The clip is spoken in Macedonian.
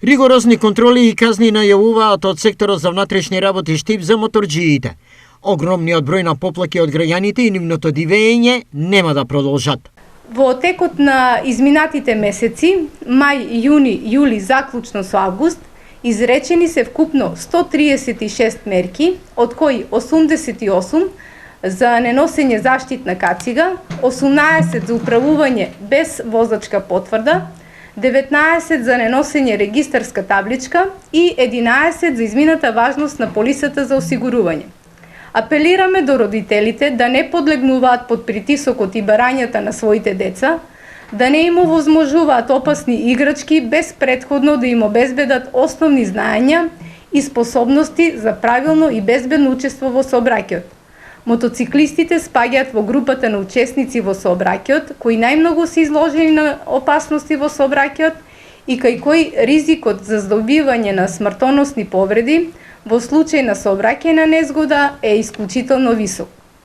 Ригорозни контроли и казни најавуваат од секторот за внатрешни работи Штип за моторџиите. Огромниот број на поплаки од граѓаните и нивното дивење нема да продолжат. Во текот на изминатите месеци, мај, јуни, јули, заклучно со август, изречени се вкупно 136 мерки, од кои 88 за неносење заштитна кацига, 18 за управување без возачка потврда, 19 за неносење регистарска табличка и 11 за измината важност на полисата за осигурување. Апелираме до родителите да не подлегнуваат под притисокот и барањата на своите деца, да не им овозможуваат опасни играчки без претходно да им обезбедат основни знаења и способности за правилно и безбедно учество во сообраќајот. Мотоциклистите спаѓаат во групата на учесници во сообраќајот кои најмногу се изложени на опасности во сообраќајот и кај кои ризикот за здобивање на смртоносни повреди во случај на сообраќајна незгода е исклучително висок.